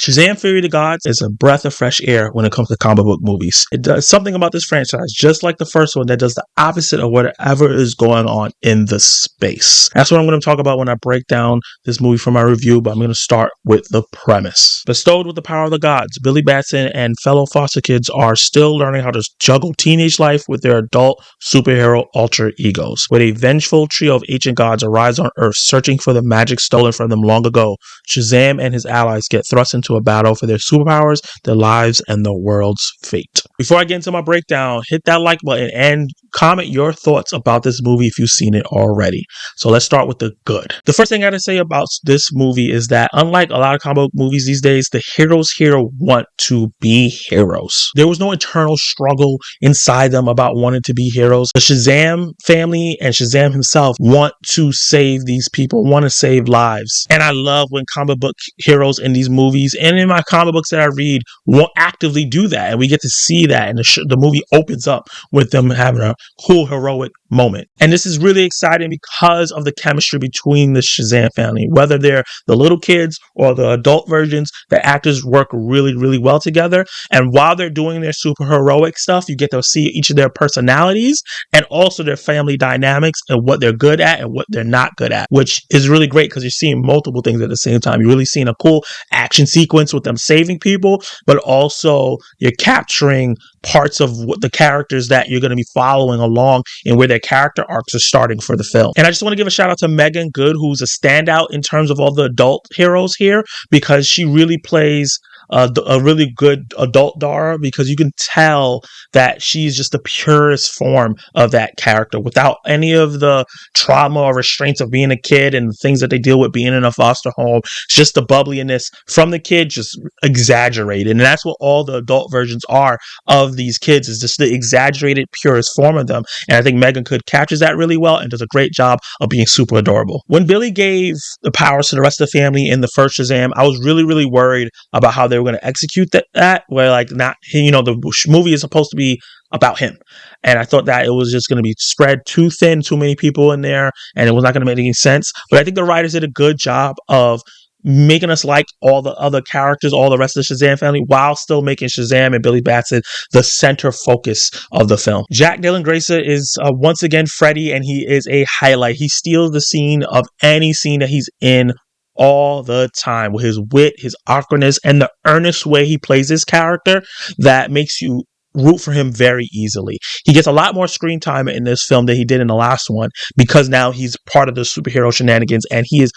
Shazam! Fury of the Gods is a breath of fresh air when it comes to comic book movies. It does something about this franchise, just like the first one, that does the opposite of whatever is going on in the space. That's what I'm going to talk about when I break down this movie for my review, but I'm going to start with the premise. Bestowed with the power of the gods, Billy Batson and fellow foster kids are still learning how to juggle teenage life with their adult superhero alter egos. With a vengeful trio of ancient gods arrives on Earth searching for the magic stolen from them long ago, Shazam and his allies get thrust into a battle for their superpowers, their lives, and the world's fate. Before I get into my breakdown, hit that like button and comment your thoughts about this movie if you've seen it already. So let's start with the good. The first thing I gotta say about this movie is that unlike a lot of comic book movies these days, the heroes here want to be heroes. There was no internal struggle inside them about wanting to be heroes. The Shazam family and Shazam himself want to save these people, want to save lives. And I love when comic book heroes in these movies and in my comic books that I read won't actively do that. And we get to see that. And the movie opens up with them having a cool, heroic moment. And this is really exciting because of the chemistry between the Shazam family. Whether they're the little kids or the adult versions, the actors work really, really well together. And while they're doing their super heroic stuff, you get to see each of their personalities and also their family dynamics and what they're good at and what they're not good at, which is really great because you're seeing multiple things at the same time. You're really seeing a cool action sequence with them saving people, but also you're capturing parts of what the characters that you're going to be following along and where their character arcs are starting for the film. And I just want to give a shout out to Megan Good, who's a standout in terms of all the adult heroes here, because she really plays a really good adult Dara, because you can tell that she's just the purest form of that character without any of the trauma or restraints of being a kid and the things that they deal with being in a foster home. It's just the bubbliness from the kid, just exaggerated. And that's what all the adult versions are of these kids, is just the exaggerated purest form of them. And I think Megan Good captures that really well and does a great job of being super adorable. When Billy gave the powers to the rest of the family in the first Shazam, I was really, really worried about how they were going to execute that where like not, the movie is supposed to be about him. And I thought that it was just going to be spread too thin, too many people in there, and it was not going to make any sense. But I think the writers did a good job of making us like all the other characters, all the rest of the Shazam family, while still making Shazam and Billy Batson the center focus of the film. Jack Dylan Grazer is once again Freddy, and he is a highlight. He steals the scene of any scene that he's in all the time with his wit, his awkwardness, and the earnest way he plays his character that makes you root for him very easily. He gets a lot more screen time in this film than he did in the last one because now he's part of the superhero shenanigans, and he is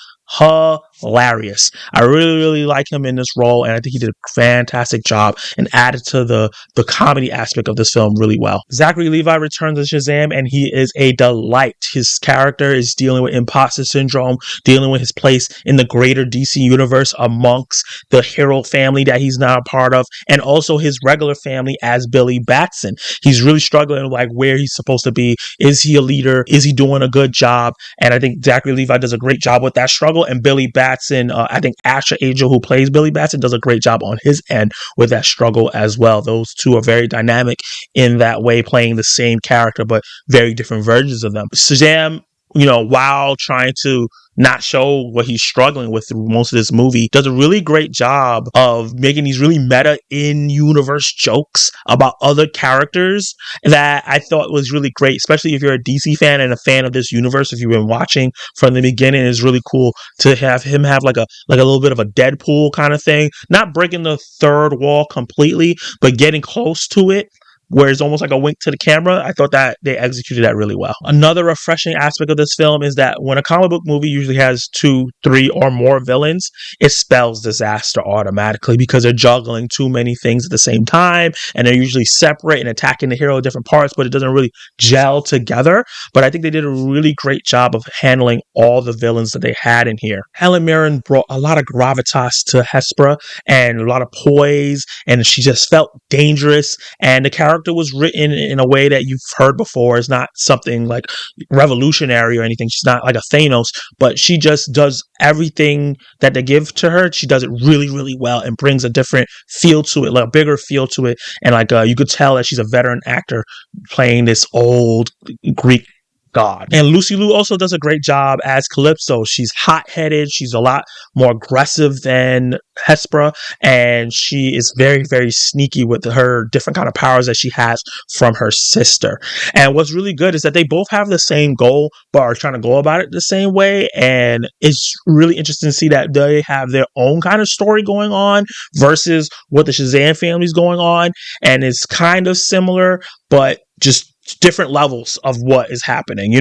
hilarious. I really, really like him in this role, and I think he did a fantastic job and added to the comedy aspect of this film really well. Zachary Levi returns as Shazam, and he is a delight. His character is dealing with imposter syndrome, dealing with his place in the greater DC universe amongst the hero family that he's now a part of, and also his regular family as Billy Batson. He's really struggling like where he's supposed to be. Is he a leader? Is he doing a good job? And I think Zachary Levi does a great job with that struggle. And Billy Batson, I think Asher Angel, who plays Billy Batson, does a great job on his end with that struggle as well. Those two are very dynamic in that way, playing the same character, but very different versions of them. Shazam, while trying to not show what he's struggling with through most of this movie, does a really great job of making these really meta in-universe jokes about other characters that I thought was really great, especially if you're a DC fan and a fan of this universe. If you've been watching from the beginning, it's really cool to have him have like a little bit of a Deadpool kind of thing, not breaking the third wall completely, but getting close to it, where it's almost like a wink to the camera. I thought that they executed that really well. Another refreshing aspect of this film is that when a comic book movie usually has 2, 3, or more villains, it spells disaster automatically because they're juggling too many things at the same time, and they're usually separate and attacking the hero at different parts, but it doesn't really gel together. But I think they did a really great job of handling all the villains that they had in here. Helen Mirren brought a lot of gravitas to Hespera and a lot of poise, and she just felt dangerous, and the character was written in a way that you've heard before. It's not something like revolutionary or anything. She's not like a Thanos, but she just does everything that they give to her. She does it really, really well and brings a different feel to it, like a bigger feel to it. And you could tell that she's a veteran actor playing this old Greek god. And Lucy Liu also does a great job as Calypso. She's hot-headed. She's a lot more aggressive than Hespera, and she is very, very sneaky with her different kind of powers that she has from her sister. And what's really good is that they both have the same goal, but are trying to go about it the same way. And it's really interesting to see that they have their own kind of story going on versus what the Shazam family's going on. And it's kind of similar, but just different levels of what is happening.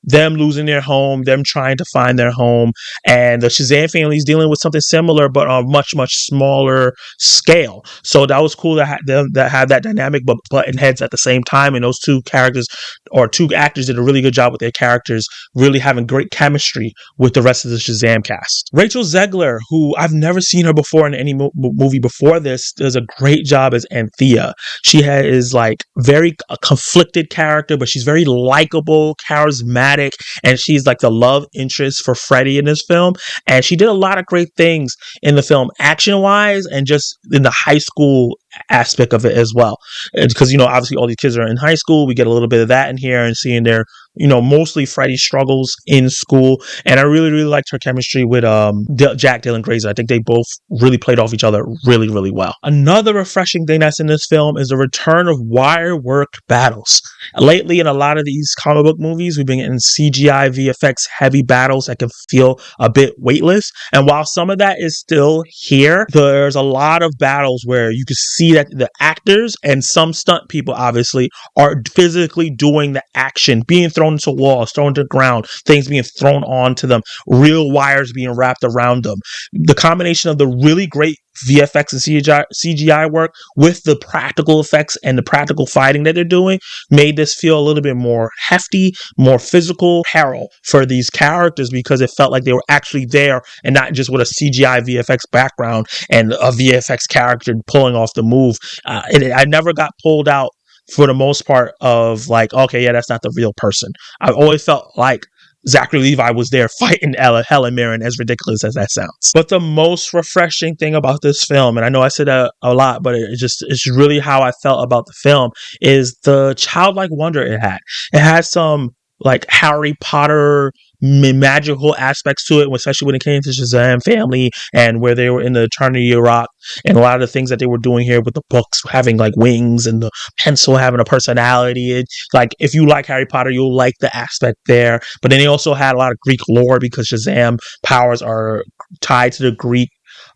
Them losing their home, them trying to find their home, and the Shazam family is dealing with something similar, but on a much, much smaller scale. So that was cool that had that dynamic, but button heads at the same time. And those two characters or two actors did a really good job with their characters, really having great chemistry with the rest of the Shazam cast. Rachel Zegler, who I've never seen her before in any movie before this, does a great job as Anthea. She is like very a conflicted character, but she's very likable, charismatic, and she's like the love interest for Freddy in this film. And she did a lot of great things in the film, action-wise, and just in the high school aspect of it as well. Because, obviously all these kids are in high school. We get a little bit of that in here and seeing their, mostly Freddy's struggles in school. And I really, really liked her chemistry with Jack Dylan Grazer. I think they both really played off each other really, really well. Another refreshing thing that's in this film is the return of wire work battles. Lately, in a lot of these comic book movies, we've been getting CGI VFX heavy battles that can feel a bit weightless. And while some of that is still here, there's a lot of battles where you can see that the actors and some stunt people obviously are physically doing the action, being thrown into walls, thrown to the ground, things being thrown onto them, real wires being wrapped around them. The combination of the really great VFX and CGI work with the practical effects and the practical fighting that they're doing made this feel a little bit more hefty, more physical peril for these characters, because it felt like they were actually there and not just with a CGI VFX background and a VFX character pulling off the move. I never got pulled out for the most part of like, okay, yeah, that's not the real person. I've always felt like Zachary Levi was there fighting Helen Mirren, as ridiculous as that sounds. But the most refreshing thing about this film, and I know I said that a lot, but it's really how I felt about the film, is the childlike wonder it had. It had some like Harry Potter magical aspects to it, especially when it came to Shazam family and where they were in the Eternity of Rock, and a lot of the things that they were doing here with the books having like wings and the pencil having a personality. Like, if you like Harry Potter, you'll like the aspect there. But then they also had a lot of Greek lore, because Shazam powers are tied to the Greek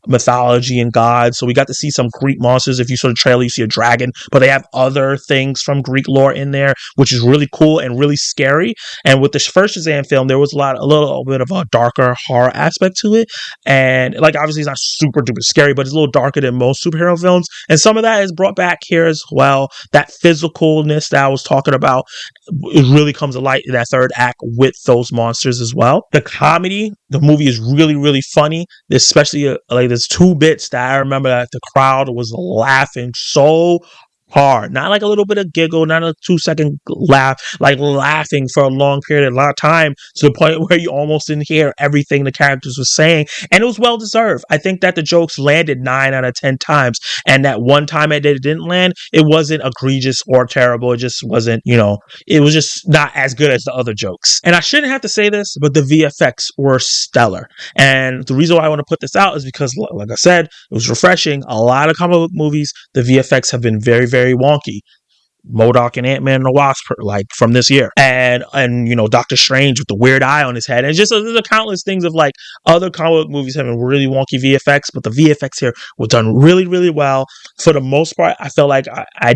mythology and gods. So we got to see some Greek monsters. If you saw the trailer, you see a dragon, but they have other things from Greek lore in there, which is really cool and really scary. And with the first Shazam film, there was a little bit of a darker horror aspect to it. And like, obviously it's not super duper scary, but it's a little darker than most superhero films. And some of that is brought back here as well. That physicalness that I was talking about, it really comes to light in that third act with those monsters as well. The comedy, the movie is really, really funny, especially like there's two bits that I remember that the crowd was laughing so hard. Not like a little bit of giggle, not a 2-second laugh, like laughing for a long period of time, to the point where you almost didn't hear everything the characters were saying. And it was well deserved. I think that the jokes landed 9 out of 10 times. And that one time that it didn't land, it wasn't egregious or terrible. It just wasn't, it was just not as good as the other jokes. And I shouldn't have to say this, but the VFX were stellar. And the reason why I want to put this out is because, like I said, it was refreshing. A lot of comic book movies, the VFX have been very, very wonky. MODOK and Ant-Man and the Wasp, like from this year, and Doctor Strange with the weird eye on his head, and just there's countless things of like other comic book movies having really wonky VFX, but the VFX here were done really, really well. For the most part, I felt like I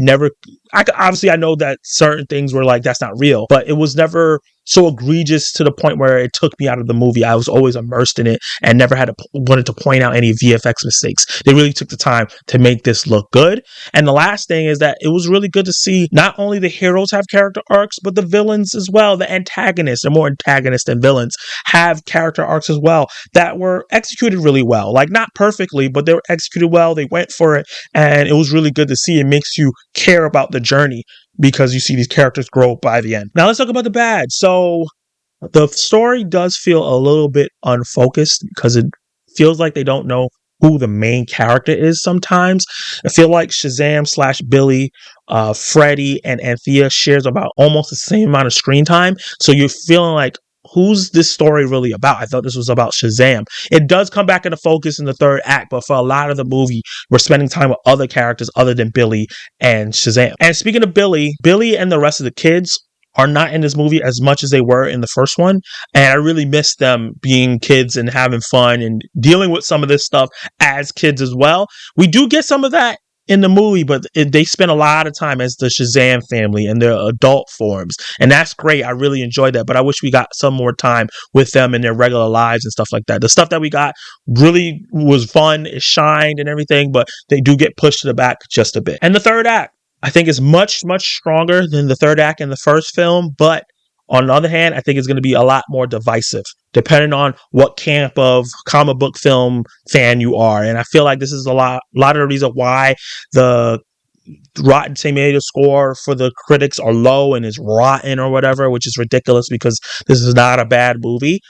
obviously I know that certain things were like, that's not real, but it was never so egregious to the point where it took me out of the movie. I was always immersed in it and never wanted to point out any VFX mistakes. They really took the time to make this look good. And the last thing is that it was really good to see not only the heroes have character arcs, but the villains as well. The antagonists, and more antagonists than villains, have character arcs as well that were executed really well. Like, not perfectly, but they were executed well. They went for it, and it was really good to see. It makes you care about the journey, because you see these characters grow by the end. Now let's talk about the bad. So the story does feel a little bit unfocused, because it feels like they don't know who the main character is sometimes. I feel like Shazam slash Billy, Freddy, and Anthea shares about almost the same amount of screen time. So you're feeling like, who's this story really about? I thought this was about Shazam. It does come back into focus in the third act, but for a lot of the movie, we're spending time with other characters other than Billy and Shazam. And speaking of Billy and the rest of the kids are not in this movie as much as they were in the first one. And I really miss them being kids and having fun and dealing with some of this stuff as kids as well. We do get some of that in the movie, but they spend a lot of time as the Shazam family in their adult forms. And that's great. I really enjoyed that. But I wish we got some more time with them in their regular lives and stuff like that. The stuff that we got really was fun. It shined and everything, but they do get pushed to the back just a bit. And the third act, I think, is much, much stronger than the third act in the first film. But on the other hand, I think it's going to be a lot more divisive, depending on what camp of comic book film fan you are. And I feel like this is a lot of the reason why the Rotten Tomato score for the critics are low and is rotten or whatever, which is ridiculous because this is not a bad movie.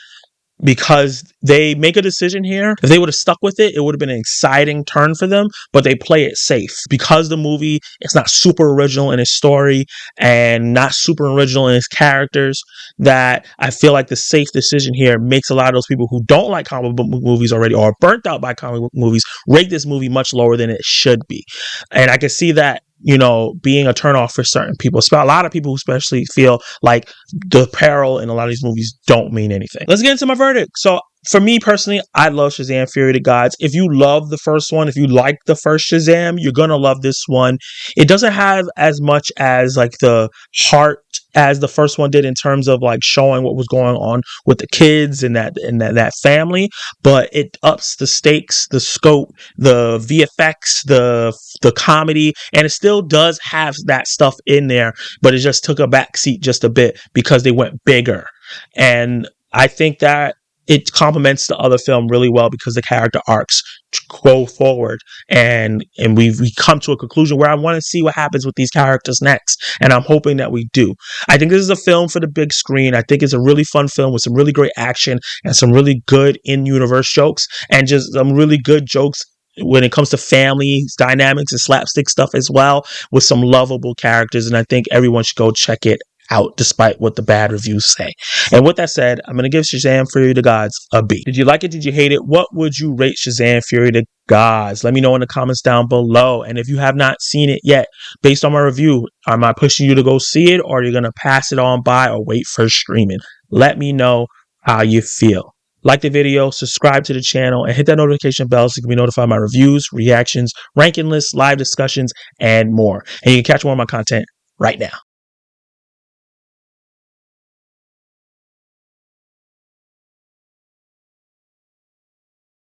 Because they make a decision here. If they would have stuck with it, it would have been an exciting turn for them, but they play it safe. Because the movie is not super original in its story and not super original in its characters, that I feel like the safe decision here makes a lot of those people who don't like comic book movies already or are burnt out by comic book movies rate this movie much lower than it should be. And I can see that, being a turnoff for certain people. A lot of people who especially feel like the peril in a lot of these movies don't mean anything. Let's get into my verdict. So for me personally, I love Shazam! Fury of the Gods. If you love the first one, if you like the first Shazam, you're going to love this one. It doesn't have as much as like the heart as the first one did in terms of like showing what was going on with the kids and that family, but it ups the stakes, the scope, the VFX, the comedy, and it still does have that stuff in there, but it just took a backseat just a bit because they went bigger. And I think that it complements the other film really well because the character arcs go forward and we come to a conclusion where I want to see what happens with these characters next, and I'm hoping that we do. I think this is a film for the big screen. I think it's a really fun film with some really great action and some really good in-universe jokes and just some really good jokes when it comes to family dynamics and slapstick stuff as well, with some lovable characters, and I think everyone should go check it out despite what the bad reviews say. And with that said, I'm going to give Shazam! Fury of the Gods a B. Did you like it? Did you hate it? What would you rate Shazam! Fury of the Gods? Let me know in the comments down below. And if you have not seen it yet, based on my review, am I pushing you to go see it, or are you going to pass it on by or wait for streaming? Let me know how you feel. Like the video, subscribe to the channel, and hit that notification bell so you can be notified of my reviews, reactions, ranking lists, live discussions, and more. And you can catch more of my content right now.